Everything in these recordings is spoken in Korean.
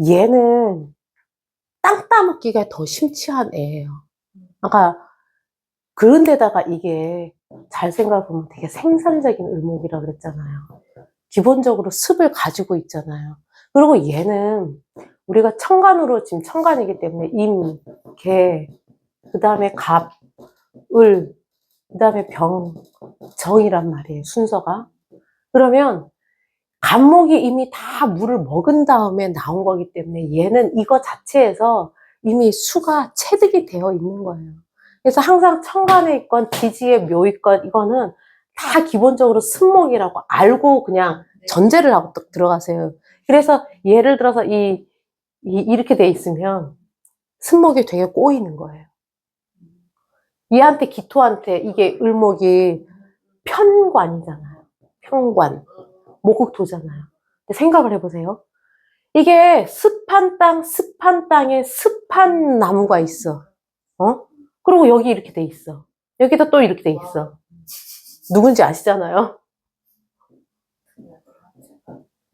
얘는 땅 따먹기가 더 심취한 애예요. 그러니까 그런데다가 이게 잘 생각해보면 되게 생산적인 을목이라 그랬잖아요. 기본적으로 습을 가지고 있잖아요. 그리고 얘는 우리가 천간으로 지금 천간이기 때문에 임, 개, 그 다음에 갑, 을, 그 다음에 병, 정이란 말이에요. 순서가. 그러면 간목이 이미 다 물을 먹은 다음에 나온 거기 때문에 얘는 이거 자체에서 이미 수가 체득이 되어 있는 거예요. 그래서 항상 천간에 있건 지지에 묘 있건 이거는 다 기본적으로 승목이라고 알고 그냥 전제를 하고 딱 들어가세요. 그래서 예를 들어서 이렇게 돼 있으면 승목이 되게 꼬이는 거예요. 얘한테 기토한테 이게 을목이 편관이잖아요. 편관. 목흑토잖아요. 생각을 해보세요. 이게 습한 땅, 습한 땅에 습한 나무가 있어. 그리고 여기 이렇게 돼 있어. 여기도 또 이렇게 돼 있어. 누군지 아시잖아요?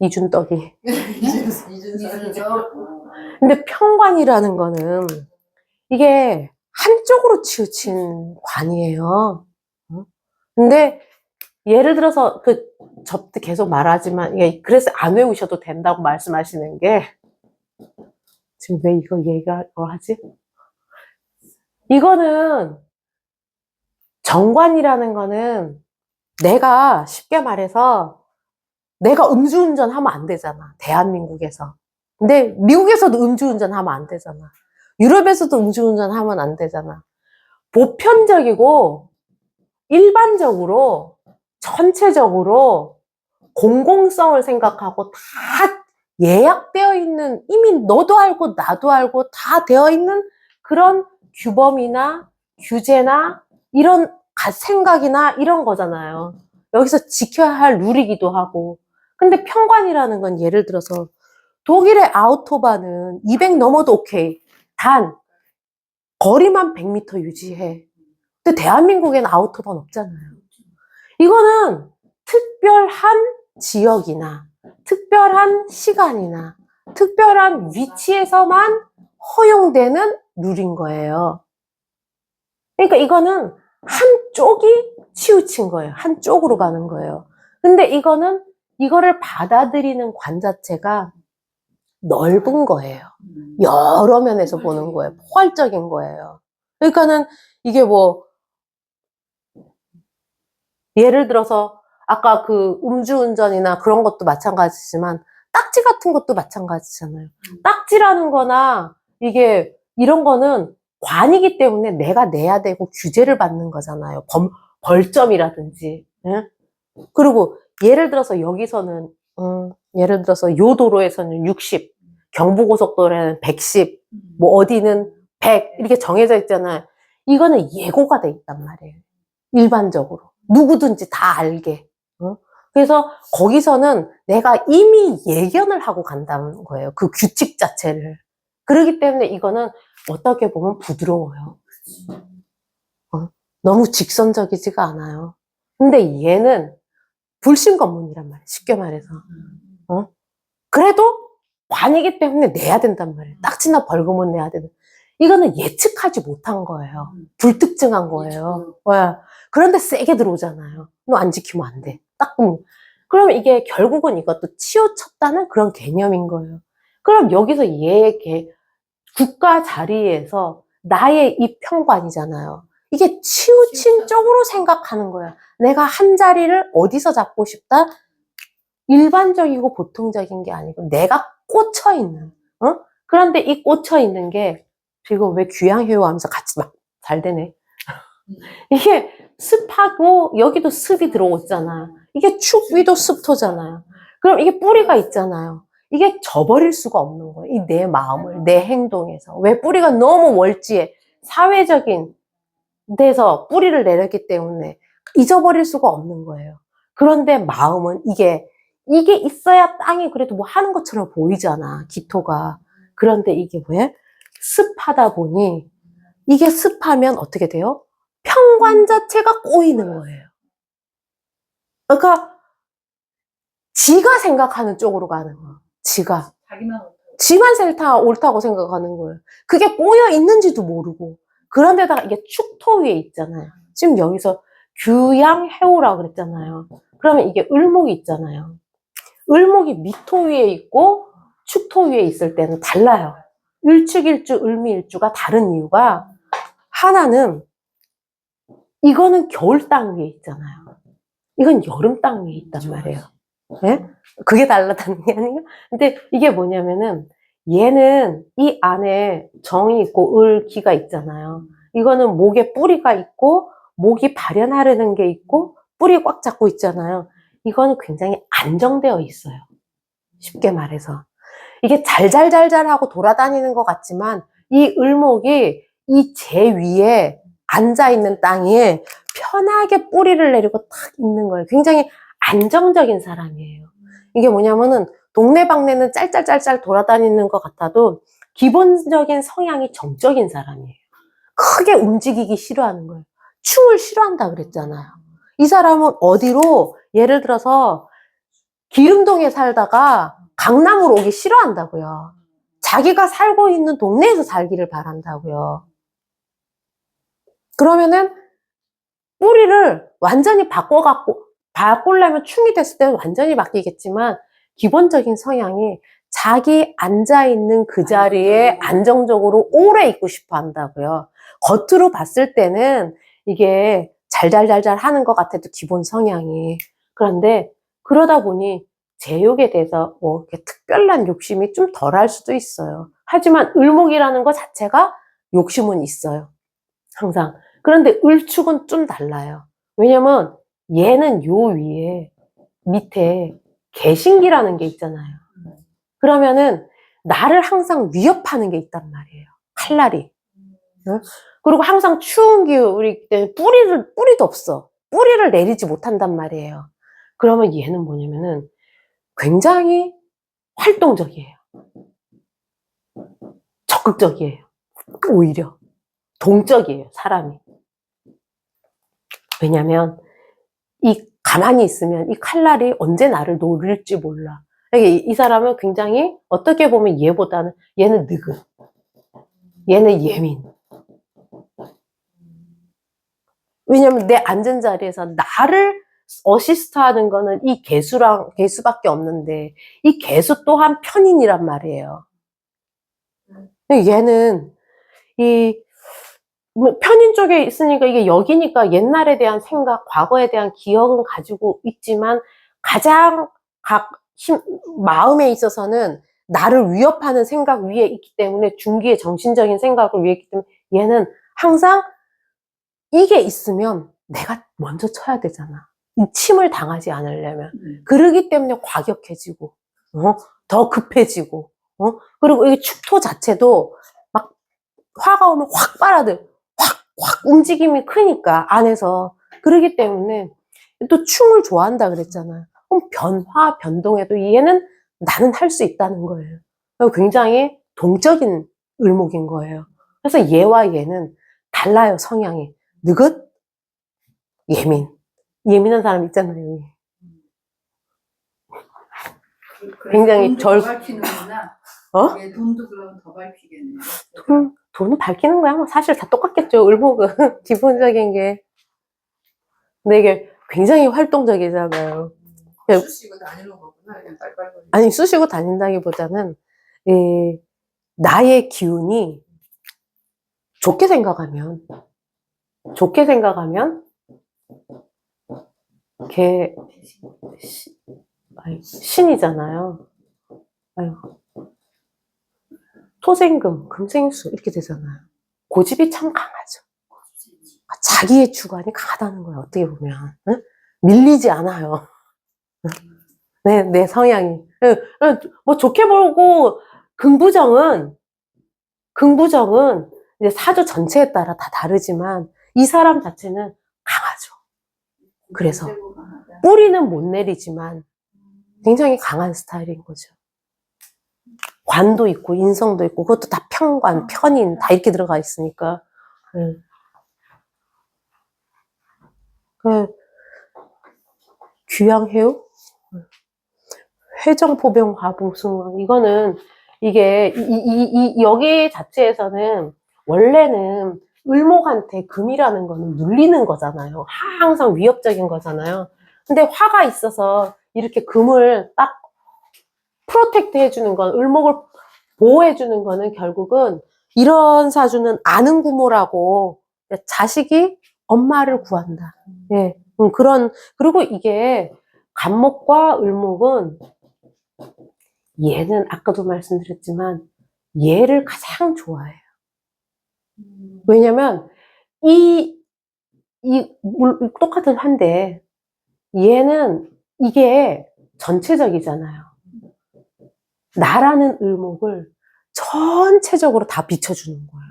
이준떡이. 근데 편관이라는 거는 이게 한쪽으로 치우친 관이에요. 근데 예를 들어서 저때 계속 말하지만 그래서 안 외우셔도 된다고 말씀하시는 게 지금 왜 이거 얘기를 하지? 이거는 정관이라는 거는 내가 쉽게 말해서 내가 음주운전 하면 안 되잖아. 대한민국에서. 근데 미국에서도 음주운전 하면 안 되잖아. 유럽에서도 음주운전 하면 안 되잖아. 보편적이고 일반적으로 전체적으로 공공성을 생각하고 다 예약되어 있는, 이미 너도 알고 나도 알고 다 되어 있는 그런 규범이나 규제나 이런 생각이나 이런 거잖아요. 여기서 지켜야 할 룰이기도 하고. 근데 편관이라는 건 예를 들어서 독일의 아우토바는 200 넘어도 오케이. 단 거리만 100m 유지해. 근데 대한민국에는 아우토바는 없잖아요. 이거는 특별한 지역이나 특별한 시간이나 특별한 위치에서만 허용되는 룰인 거예요. 그러니까 이거는 한쪽이 치우친 거예요. 한쪽으로 가는 거예요. 근데 이거를 받아들이는 관 자체가 넓은 거예요. 여러 면에서 보는 거예요. 포괄적인 거예요. 그러니까는 이게 예를 들어서 아까 그 음주운전이나 그런 것도 마찬가지지만 딱지 같은 것도 마찬가지잖아요. 딱지라는 거나 이게 이런 거는 관이기 때문에 내가 내야 되고 규제를 받는 거잖아요. 벌점이라든지. 응? 그리고 예를 들어서 여기서는 예를 들어서 요 도로에서는 60, 경부고속도로에는 110, 뭐 어디는 100 이렇게 정해져 있잖아요. 이거는 예고가 돼 있단 말이에요. 일반적으로. 누구든지 다 알게. 그래서 거기서는 내가 이미 예견을 하고 간다는 거예요. 그 규칙 자체를. 그렇기 때문에 이거는 어떻게 보면 부드러워요. 너무 직선적이지가 않아요. 근데 얘는 불신검문이란 말이에요. 쉽게 말해서. 그래도 관이기 때문에 내야 된단 말이에요. 딱지나 벌금은 내야 되는. 이거는 예측하지 못한 거예요. 불특정한 거예요. 그런데 세게 들어오잖아요. 너 안 지키면 안 돼. 그러면 이게 결국은 이것도 치우쳤다는 그런 개념인 거예요. 그럼 여기서 국가 자리에서 나의 이 편관이잖아요. 이게 치우친 쪽으로 생각하는 거야. 내가 한 자리를 어디서 잡고 싶다? 일반적이고 보통적인 게 아니고 내가 꽂혀 있는. 그런데 이 꽂혀 있는 게 지금 왜 귀향해요 하면서 같이 막 잘 되네. 이게 습하고 여기도 습이 들어오잖아요. 이게 축 위도 습토잖아요. 그럼 이게 뿌리가 있잖아요. 이게 저버릴 수가 없는 거예요. 이 내 마음을, 내 행동에서. 왜 뿌리가 너무 월지에 사회적인 데서 뿌리를 내렸기 때문에 잊어버릴 수가 없는 거예요. 그런데 마음은 이게 있어야 땅이 그래도 뭐 하는 것처럼 보이잖아, 기토가. 그런데 이게 왜? 습하다 보니 이게 습하면 어떻게 돼요? 편관 자체가 꼬이는 거예요. 그러니까 지가 생각하는 쪽으로 가는 거예요. 지가. 지만 옳다고 생각하는 거예요. 그게 꼬여 있는지도 모르고. 그런데다가 이게 축토 위에 있잖아요. 지금 여기서 규양해오라고 그랬잖아요. 그러면 이게 을목이 있잖아요. 을목이 미토 위에 있고 축토 위에 있을 때는 달라요. 을축일주, 을미일주가 다른 이유가 하나는 이거는 겨울 땅 위에 있잖아요. 이건 여름 땅 위에 있단 말이에요. 네? 그게 달라다는 게 아닌가? 근데 이게 뭐냐면은 얘는 이 안에 정이 있고 을기가 있잖아요. 이거는 목에 뿌리가 있고 목이 발현하려는 게 있고 뿌리 꽉 잡고 있잖아요. 이거는 굉장히 안정되어 있어요. 쉽게 말해서. 이게 잘잘잘잘 하고 돌아다니는 것 같지만 이 을목이 이 재 위에 앉아있는 땅에 편하게 뿌리를 내리고 탁 있는 거예요. 굉장히 안정적인 사람이에요. 이게 뭐냐면은 동네방네는 짤짤짤짤 돌아다니는 것 같아도 기본적인 성향이 정적인 사람이에요. 크게 움직이기 싫어하는 거예요. 춤을 싫어한다 그랬잖아요. 이 사람은 어디로 예를 들어서 기름동에 살다가 강남으로 오기 싫어한다고요. 자기가 살고 있는 동네에서 살기를 바란다고요. 그러면은 뿌리를 완전히 바꾸려면 충이 됐을 때는 완전히 바뀌겠지만 기본적인 성향이 자기 앉아있는 그 자리에 안정적으로 오래 있고 싶어 한다고요. 겉으로 봤을 때는 이게 잘잘잘잘 하는 것 같아도 기본 성향이. 그런데 그러다 보니 제욕에 대해서 뭐 이렇게 특별한 욕심이 좀 덜할 수도 있어요. 하지만 을목이라는 것 자체가 욕심은 있어요. 항상. 그런데 을축은 좀 달라요. 왜냐면 얘는 요 위에 밑에 개신기라는 게 있잖아요. 그러면은 나를 항상 위협하는 게 있단 말이에요. 칼날이. 응? 그리고 항상 추운 기울이 때 뿌리도 없어. 뿌리를 내리지 못한단 말이에요. 그러면 얘는 뭐냐면은 굉장히 활동적이에요. 적극적이에요. 오히려. 동적이에요, 사람이. 왜냐면 이 가만히 있으면 이 칼날이 언제 나를 노릴지 몰라. 이 사람은 굉장히 어떻게 보면 얘는 느긋. 얘는 예민. 왜냐면 내 앉은 자리에서 나를 어시스트 하는 거는 이 개수밖에 없는데 이 개수 또한 편인이란 말이에요. 얘는 뭐 편인 쪽에 있으니까 이게 여기니까 옛날에 대한 생각, 과거에 대한 기억은 가지고 있지만 가장 마음에 있어서는 나를 위협하는 생각 위에 있기 때문에 중기의 정신적인 생각을 위에 있기 때문에 얘는 항상 이게 있으면 내가 먼저 쳐야 되잖아. 이 침을 당하지 않으려면. 그러기 때문에 과격해지고, 더 급해지고, 그리고 이 축토 자체도 막 화가 오면 확 확 움직임이 크니까 안에서. 그러기 때문에 또 춤을 좋아한다 그랬잖아요. 그럼 변동에도 얘는 나는 할 수 있다는 거예요. 굉장히 동적인 을목인 거예요. 그래서 얘와 얘는 달라요, 성향이. 느긋, 예민한 사람 있잖아요. 굉장히 돈도 더 밝히는구나. 어? 돈도 그러면 더 밝히겠네요. 돈은 밝히는 거야. 뭐 사실 다 똑같겠죠. 을목은 기본적인 게. 근데 이게 굉장히 활동적이잖아요. 쑤시고 다니는 거구나. 그냥 빨빨거리고. 아니, 쑤시고 다닌다기보다는 나의 기운이 좋게 생각하면 걔 신이잖아요. 아유, 토생금, 금생수 이렇게 되잖아요. 고집이 참 강하죠. 자기의 주관이 강하다는 거예요. 어떻게 보면. 응? 밀리지 않아요. 내 성향이. 뭐 좋게 보고 긍부정은 이제 사주 전체에 따라 다 다르지만 이 사람 자체는 강하죠. 그래서 뿌리는 못 내리지만 굉장히 강한 스타일인 거죠. 관도 있고 인성도 있고 그것도 다 편관, 편인 다 이렇게 들어가 있으니까. 그 귀양해요? 회정포병 화봉승 이거는 이게, 여기 자체에서는 원래는 을목한테 금이라는 거는 눌리는 거잖아요. 항상 위협적인 거잖아요. 근데 화가 있어서 이렇게 금을 딱 프로텍트 해주는 건, 을목을 보호해주는 거는 결국은 이런 사주는 아는 구모라고 자식이 엄마를 구한다. 예. 그리고 이게 간목과 을목은 얘는 아까도 말씀드렸지만 얘를 가장 좋아해요. 왜냐면 똑같은 한데 얘는 이게 전체적이잖아요. 나라는 을목을 전체적으로 다 비춰주는 거예요.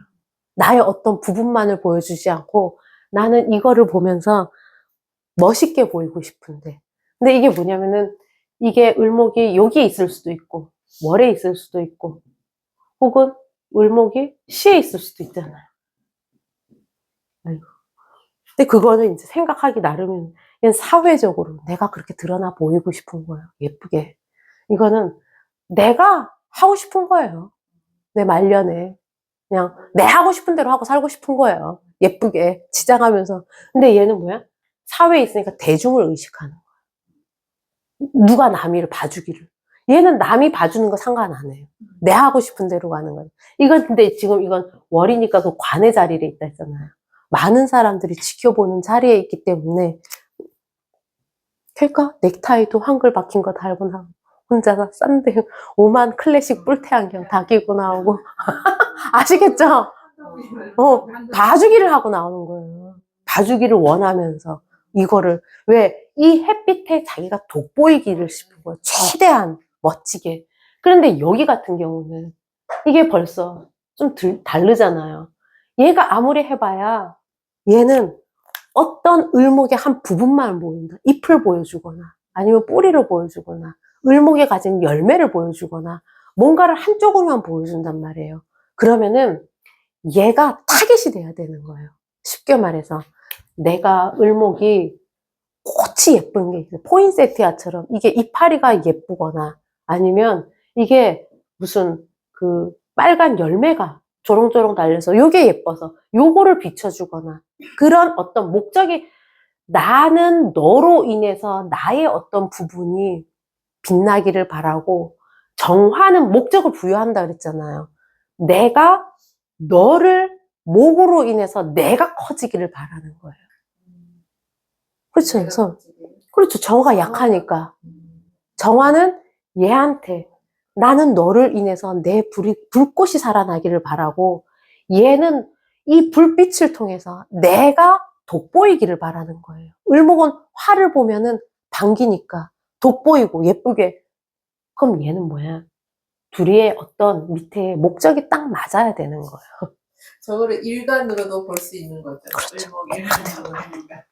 나의 어떤 부분만을 보여주지 않고 나는 이거를 보면서 멋있게 보이고 싶은데. 근데 이게 뭐냐면은 이게 을목이 여기에 있을 수도 있고 월에 있을 수도 있고 혹은 을목이 시에 있을 수도 있잖아요. 아이고. 근데 그거는 이제 생각하기 나름은 그냥 사회적으로 내가 그렇게 드러나 보이고 싶은 거예요. 예쁘게. 이거는 내가 하고 싶은 거예요. 내 말년에. 그냥 내 하고 싶은 대로 하고 살고 싶은 거예요. 예쁘게 지장하면서. 근데 얘는 뭐야? 사회에 있으니까 대중을 의식하는 거야. 누가 남이를 봐주기를. 얘는 남이 봐주는 거 상관 안 해요. 내 하고 싶은 대로 가는 거예요. 근데 지금 이건 월이니까 그 관의 자리에 있다 했잖아요. 많은 사람들이 지켜보는 자리에 있기 때문에 그러니까 넥타이도 한글 박힌 거 달고 나오고 혼자서 싼데 5만 클래식 뿔테 안경 다 끼고 나오고 아시겠죠? 봐주기를 하고 나오는 거예요. 봐주기를 원하면서 이거를 왜 이 햇빛에 자기가 돋보이기를 싶은 거예요. 최대한 멋지게. 그런데 여기 같은 경우는 이게 벌써 좀 다르잖아요. 얘가 아무리 해봐야 얘는 어떤 을목의 한 부분만 보인다. 잎을 보여주거나 아니면 뿌리를 보여주거나 을목이 가진 열매를 보여주거나 뭔가를 한쪽으로만 보여준단 말이에요. 그러면은 얘가 타겟이 돼야 되는 거예요. 쉽게 말해서 내가 을목이 꽃이 예쁜 게 있어요. 포인세티아처럼 이게 이파리가 예쁘거나 아니면 이게 무슨 그 빨간 열매가 조롱조롱 달려서 요게 예뻐서 요거를 비춰주거나 그런 어떤 목적이 나는 너로 인해서 나의 어떤 부분이 빛나기를 바라고 정화는 목적을 부여한다 그랬잖아요. 내가 너를 목으로 인해서 내가 커지기를 바라는 거예요. 그렇죠. 그래서 그렇죠. 정화가 약하니까. 정화는 얘한테 나는 너를 인해서 내 불꽃이 살아나기를 바라고 얘는 이 불빛을 통해서 내가 돋보이기를 바라는 거예요. 을목은 화를 보면은 반기니까 돋보이고 예쁘게. 그럼 얘는 뭐야? 둘이의 어떤 밑에 목적이 딱 맞아야 되는 거예요. 저거를 일간으로도 볼 수 있는 거죠. 그렇죠. 을목일간으로 하니까.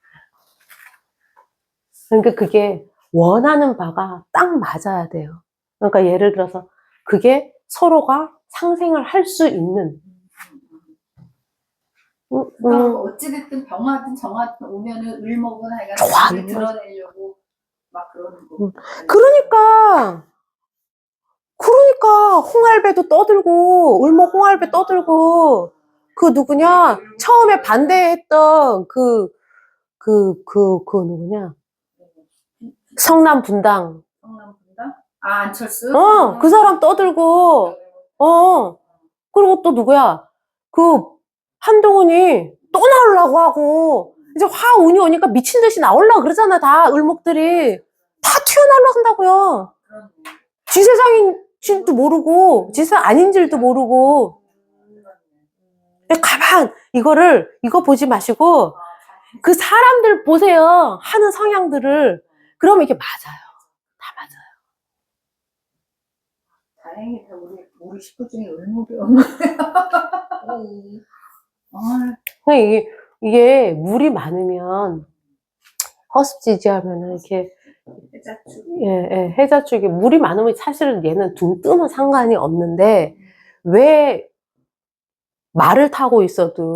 그러니까 그게 원하는 바가 딱 맞아야 돼요. 그러니까 예를 들어서 그게 서로가 상생을 할 수 있는. 그러니까 어찌됐든 병하든 정하든 오면은 을목은 하여간 좋아하는 나를 드러내려고 막 그러는 거. 그러니까 홍알배도 떠들고 을목 홍알배 떠들고 그 누구냐 처음에 반대했던 그 누구냐 성남 분당 성남분당? 아, 안철수? 그 사람 떠들고 그리고 또 누구야 그 한동훈이 또 나오려고 하고 이제 화운이 오니까 미친 듯이 나오려고 그러잖아. 다 을목들이 다 튀어나오려고 한다고요. 지 세상인 줄도 모르고 지 세상 아닌 줄도 모르고 가만 이거 보지 마시고 그 사람들 보세요. 하는 성향들을. 그러면 이게 맞아요. 다 맞아요. 다행이다. 우리 식구 중에 을목이 없네. 이게 물이 많으면 허습지지하면은 이렇게 해자축. 해자축이 물이 많으면 사실은 얘는 둥 뜨면 상관이 없는데 왜 말을 타고 있어도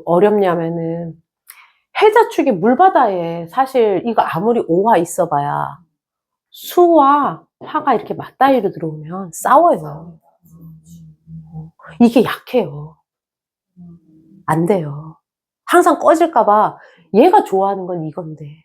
어렵냐면은 해자축이 물바다에 사실 이거 아무리 오화 있어봐야 수와 화가 이렇게 맞다이로 들어오면 싸워요. 이게 약해요. 안 돼요. 항상 꺼질까봐 얘가 좋아하는 건 이건데